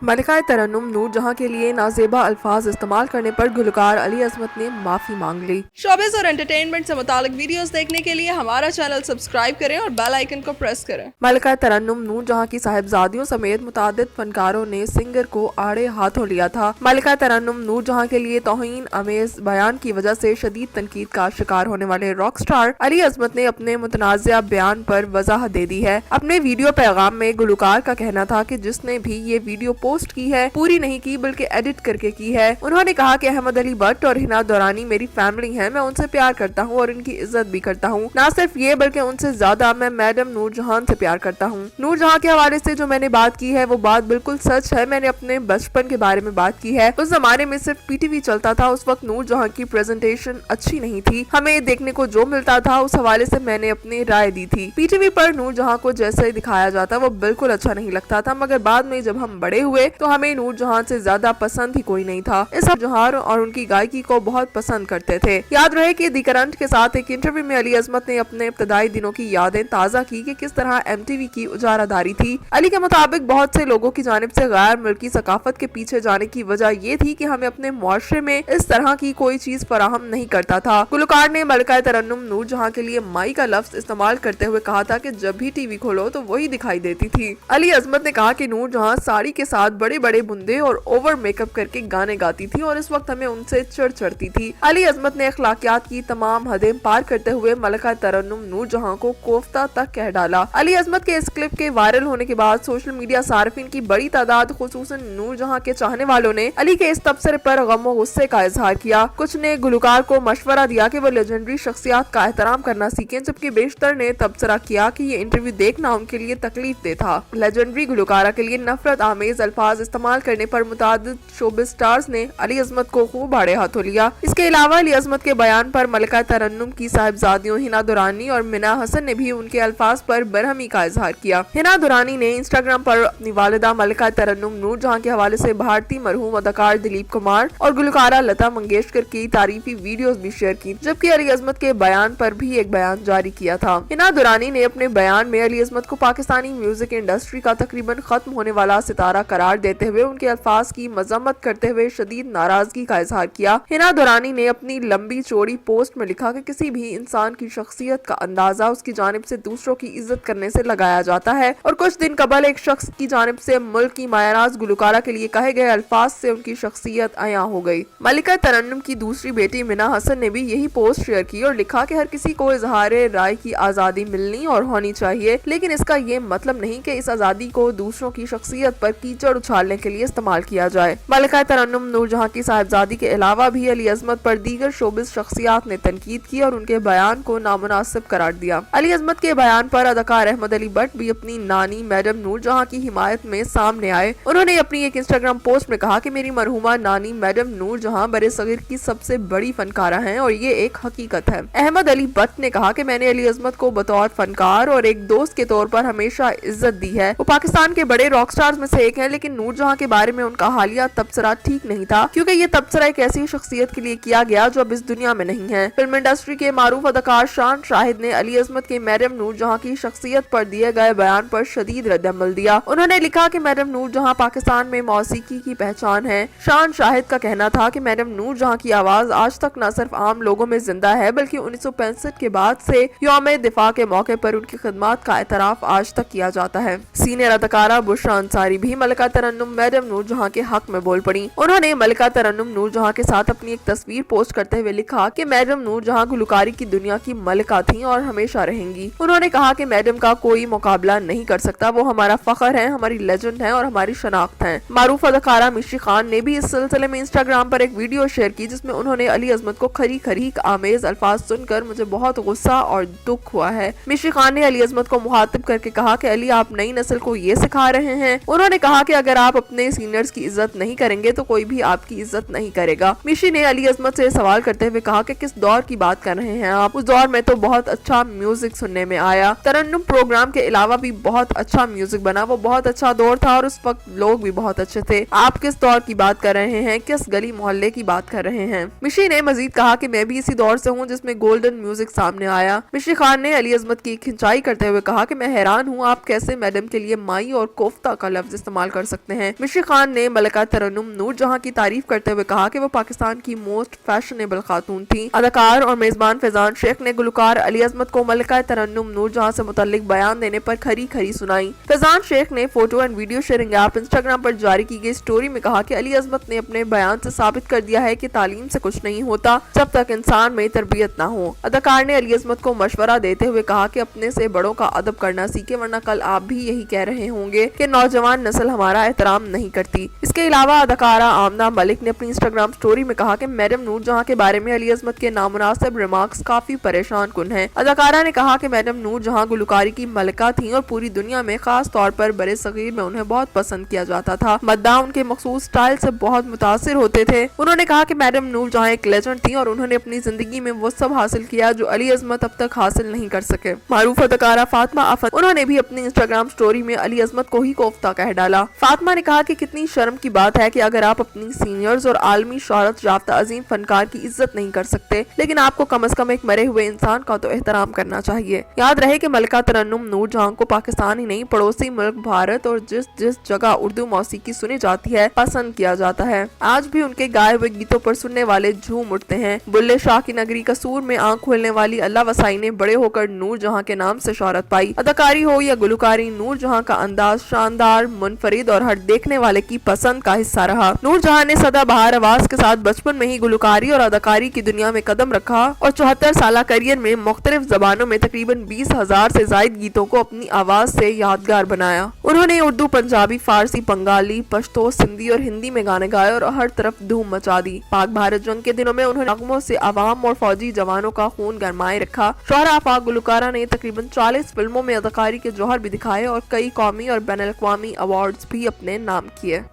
मलिका तरन्नुम नूर जहां के लिए नाजेबा अल्फाज इस्तेमाल करने पर गुलकार अली अजमत ने माफी मांग ली। शोबिज़ और एंटरटेनमेंट से मुतालिक वीडियोस देखने के लिए हमारा चैनल सब्सक्राइब करें और बेल आइकन को प्रेस करें। मलिका तरन्नुम नूर जहां की साहिबजादियों समेत मुतादिद फनकारों ने सिंगर को आड़े हाथों लिया था। मलिका तरन्नुम नूर जहां के लिए तौहीन अमेज बयान की वजह से शदीद तनकीद का शिकार होने वाले रॉक स्टार अली अजमत ने अपने मुतनाज़िया बयान पर वजाहत दे दी है। अपने वीडियो पैगाम में गुलकार का कहना था कि जिसने भी ये वीडियो पोस्ट की है पूरी नहीं की बल्कि एडिट करके की है। उन्होंने कहा कि अहमद अली भट्ट और हिना दौरानी मेरी फैमिली है, मैं उनसे प्यार करता हूँ और इनकी इज्जत भी करता हूँ। ना सिर्फ ये बल्कि उनसे ज्यादा मैं मैडम नूर जहां से प्यार करता हूँ। नूर जहां के हवाले से जो मैंने बात की है वो बात बिल्कुल सच है। मैंने अपने बचपन के बारे में बात की है। उस जमाने में सिर्फ पीटीवी चलता था। उस वक्त नूर जहां की प्रेजेंटेशन अच्छी नहीं थी। हमें देखने को जो मिलता था उस हवाले से मैंने अपनी राय दी थी। पीटीवी पर नूर जहां को जैसे दिखाया जाता वो बिल्कुल अच्छा नहीं लगता था, मगर बाद में जब हम बड़े हुए तो हमें नूर जहां से ज्यादा पसंद ही कोई नहीं था। इस जहां और उनकी गायकी को बहुत पसंद करते थे। याद रहे कि दी करंट के साथ एक इंटरव्यू में अली अजमत ने अपने इब्तदाई दिनों की यादें ताज़ा की कि किस तरह एमटीवी की उजारादारी थी। अली के मुताबिक बहुत से लोगों की जानिब से गैर मुल्की सकाफत के पीछे जाने की वजह ये थी कि हमें अपने मुआशरे में इस तरह की कोई चीज फराहम नहीं करता था। गुलकार ने मलिका तरन्नुम नूर जहां के लिए माई का लफ्ज इस्तेमाल करते हुए कहा था कि जब भी टीवी खोलो तो वही दिखाई देती थी। अली अजमत ने कहा कि नूर जहां साड़ी के साथ बड़े बड़े बुंदे और ओवर मेकअप करके गाने गाती थी और इस वक्त हमें उनसे चिढ़ चढ़ती थी। अली अजमत ने अखलाकियात की तमाम हदें पार करते हुए मलिका तरन्नुम नूर जहां को कोफ्ता तक कह डाला। अली अजमत के इस क्लिप के वायरल होने के बाद सोशल मीडिया सार्फिन की बड़ी तादाद खुसूसन नूर जहां के चाहने वालों ने अली के इस तबसरे पर गम और गुस्से का इजहार किया। कुछ ने गुलकार को मशवरा दिया कि वो लेजेंडरी शख्सियत का एहतराम करना सीखें, जबकि बेशतर ने तबसरा किया कि ये इंटरव्यू देखना उनके लिए तकलीफ दे था। लेजेंडरी गुलकारा के लिए नफरत आमेज अल्फाज इस्तेमाल करने पर मुतादिद शोबिज़ स्टार्स ने अली अजमत को खूब आड़े हाथों लिया। इसके अलावा अली अजमत के बयान पर मलिका तरन्नुम की साहिबजादियों हिना दुरानी और मिना हसन ने भी उनके अल्फाज पर बरहमी का इजहार किया। हिना दुरानी ने इंस्टाग्राम पर अपनी वालिदा मलिका तरन्नुम नूर जहां के हवाले से भारतीय मरहूम अदाकार दिलीप कुमार और गुलकारा लता मंगेशकर की तारीफी वीडियोस भी शेयर की, जबकि अली अजमत के बयान पर भी एक बयान जारी किया था। हिना दुरानी ने अपने बयान में अली अजमत को पाकिस्तानी म्यूजिक इंडस्ट्री का तकरीबन खत्म होने वाला सितारा करार देते हुए उनके अल्फाज की मजम्मत करते हुए शदीद नाराजगी का इजहार किया। हिना दुरानी ने अपनी लंबी चौड़ी पोस्ट में लिखा कि किसी भी इंसान की शख्सियत का अंदाजा उसकी जानिब से दूसरों की इज्जत करने से लगाया जाता है और कुछ दिन कबल एक शख्स की जानिब से मुल्क की मायाराज गुलकारा के लिए कहे गए अल्फाज से उनकी शख्सियत अया हो गई। मलिका तरन्नुम की दूसरी बेटी मिना हसन ने भी यही पोस्ट शेयर की और लिखा कि हर किसी को इजहार राय की आजादी मिलनी और होनी चाहिए, लेकिन इसका ये मतलब नहीं कि इस आजादी को दूसरों की शख्सियत पर कीचड़ उछालने के लिए इस्तेमाल किया जाए। मलिका तरन्नुम नूर जहां की साहिबजादी के अलावा भी अली अजमत पर दीगर शोबिज़ शख्सियात ने तनकीद की और उनके बयान को नामुनासिब करार दिया। अली अजमत के बयान पर अदाकार अहमद अली भट्ट भी अपनी नानी मैडम नूर जहां की हिमायत में सामने आए। उन्होंने अपनी एक इंस्टाग्राम पोस्ट में कहा कि मेरी मरहुमा नानी मैडम नूर जहां बरे सगीर की सबसे बड़ी फनकारा हैं और ये एक हकीकत है। अहमद अली भट्ट ने कहा कि मैंने अली अजमत को बतौर फनकार और एक दोस्त के तौर पर हमेशा इज्जत दी है। वो पाकिस्तान के बड़े रॉक स्टार्स में से एक है, लेकिन नूर जहां के बारे में उनका हालिया तबसरा ठीक नहीं था, क्योंकि ये तबसरा एक ऐसी शख्सियत के लिए किया गया जो अब इस दुनिया में नहीं है। फिल्म इंडस्ट्री के मारूफ अदाकार शान शाहिद ने अली अजमत के मैडम नूर जहां की शख्सियत पर दिए गए बयान पर शदीद रद्दअमल दिया। उन्होंने लिखा कि मैडम नूर जहां पाकिस्तान में मौसीकी की पहचान है। शान शाहिद का कहना था कि मैडम नूर जहां की आवाज आज तक न सिर्फ आम लोगों में जिंदा है बल्कि 1965 के बाद से यौम दिफा के मौके पर उनकी खिदमत का एतराफ आज तक किया जाता है। सीनियर अदाकारा बुशरा अंसारी भी मलिका तरन्नुम मैडम नूर जहां के हक में बोल पड़ी। उन्होंने मलिका तरन्नुम नूर जहां के साथ अपनी एक तस्वीर पोस्ट करते हुए लिखा कि मैडम नूर जहां गुलकारी की दुनिया की मलिका थी और हमेशा रहेंगी। उन्होंने कहा कि मैडम का कोई मुकाबला नहीं कर सकता, वो हमारा फख्र है, हमारी लेजेंड है और हमारी शनाख्त है। मारूफ अदाकारा मिशी खान ने भी इस सिलसिले में इंस्टाग्राम पर एक वीडियो शेयर की जिसमें उन्होंने अली अजमत को खरी खरी आमेज अल्फाज सुनकर मुझे बहुत गुस्सा और दुख हुआ है। मिशी खान ने अली अजमत को मुखातिब करके कहा कि अली आप नई नस्ल को ये सिखा रहे हैं। उन्होंने कहा कि अगर आप अपने सीनियर्स की इज्जत नहीं करेंगे तो कोई भी आपकी इज्जत नहीं करेगा। मिशी ने अली अजमत से सवाल करते हुए कहा कि किस दौर की बात कर रहे हैं आप? उस दौर में तो बहुत अच्छा म्यूजिक सुनने में आया। तरन्नुम प्रोग्राम के अलावा भी बहुत अच्छा म्यूजिक बना, वो बहुत अच्छा दौर था और उस वक्त लोग भी बहुत अच्छे थे। आप किस दौर की बात कर रहे हैं? किस गली मोहल्ले की बात कर रहे हैं? मिशी ने मजीद कहा कि मैं भी इसी दौर से हूँ जिसमें गोल्डन म्यूजिक सामने आया। मिशी खान ने अली अजमत की खिंचाई करते हुए कहा कि मैं हैरान हूँ आप कैसे मैडम के लिए माई और कोफ्ता का लफ्ज इस्तेमाल कर सकते हैं। मिश्री खान ने मलिका तरन्नुम नूर जहां की तारीफ करते हुए कहा कि वो पाकिस्तान की मोस्ट फैशनेबल खातून थी। अदाकार और मेजबान फैजान शेख ने गुलकार अली अजमत को मलिका तरन्नुम नूर जहां से मुताल्लिक बयान देने पर खरी खरी सुनाई। फैजान शेख ने photo and video sharing app Instagram पर जारी की गई स्टोरी में कहा कि अली अजमत ने अपने बयान से साबित कर दिया है कि तालीम से कुछ नहीं होता जब तक इंसान में तरबियत ना हो। अदाकार ने अली अजमत को मशवरा देते हुए कहा कि अपने से बड़ों का अदब करना सीखे, वरना कल आप भी यही कह रहे होंगे कि नौजवान नस्ल हमारा एहतराम नहीं करती। इसके अलावा अदाकारा आमना मलिक ने अपनी इंस्टाग्राम स्टोरी में कहा कि मैडम नूर जहां के बारे में अली अजमत के नामुनासिब रिमार्क्स काफी परेशान कुन हैं। अदाकारा ने कहा कि मैडम नूर जहां गुलकारी की मलिका थी और पूरी दुनिया में खास तौर पर बड़े सगीर में उन्हें बहुत पसंद किया जाता था। मद्दाह उनके मखसूस स्टाइल से बहुत मुतासिर होते थे। उन्होंने कहा कि मैडम नूर जहां एक लेजेंड थी और उन्होंने अपनी जिंदगी में वो सब हासिल किया जो अली अजमत अब तक हासिल नहीं कर सके। मारूफ अदाकारा फातिमा आफत, उन्होंने भी अपनी इंस्टाग्राम स्टोरी में अली अजमत को ही कोफ्ता कह डाला। फातिमा ने कहा कि कितनी शर्म की बात है कि अगर आप अपनी सीनियर्स और आलमी शोहरत याफ्ता अजीम फनकार की इज्जत नहीं कर सकते, लेकिन आपको कम से कम एक मरे हुए इंसान का तो एहतराम करना चाहिए। याद रहे कि मलिका तरन्नुम नूर जहां को पाकिस्तान ही नहीं पड़ोसी मुल्क भारत और जिस जिस जगह उर्दू मौसीकी सुनी जाती है पसंद किया जाता है, आज भी उनके गाए हुए गीतों पर सुनने वाले झूम उठते हैं। बुल्ले शाह की नगरी कसूर में आंख खोलने वाली अल्लाह वसाई ने बड़े होकर नूर जहां के नाम से शोहरत पाई। अदाकारी हो या गुलकारी, नूर जहां का अंदाज शानदार, मुनफरिद और हर देखने वाले की पसंद का हिस्सा रहा। नूर जहां ने सदाबहार आवाज के साथ बचपन में ही गुलकारी और अदाकारी की दुनिया में कदम रखा और 74 साल करियर में मुख्तलिफ जबानों में तकरीबन 20,000 से जायद गीतों को अपनी आवाज से यादगार बनाया। उन्होंने उर्दू, पंजाबी, फारसी, बंगाली, पश्तो, सिंधी और हिंदी में गाने गाए और हर तरफ धूम मचा दी। पाक भारत जंग के दिनों में उन्होंने नगमों से अवाम और फौजी जवानों का खून गरमाए रखा। शोहरा आफाक गुलकारा ने तकरीबन 40 फिल्मों में अदाकारी के जौहर भी दिखाए और कई कौमी और बैनुल अक़वामी अवार्ड्स भी अपने नाम किए।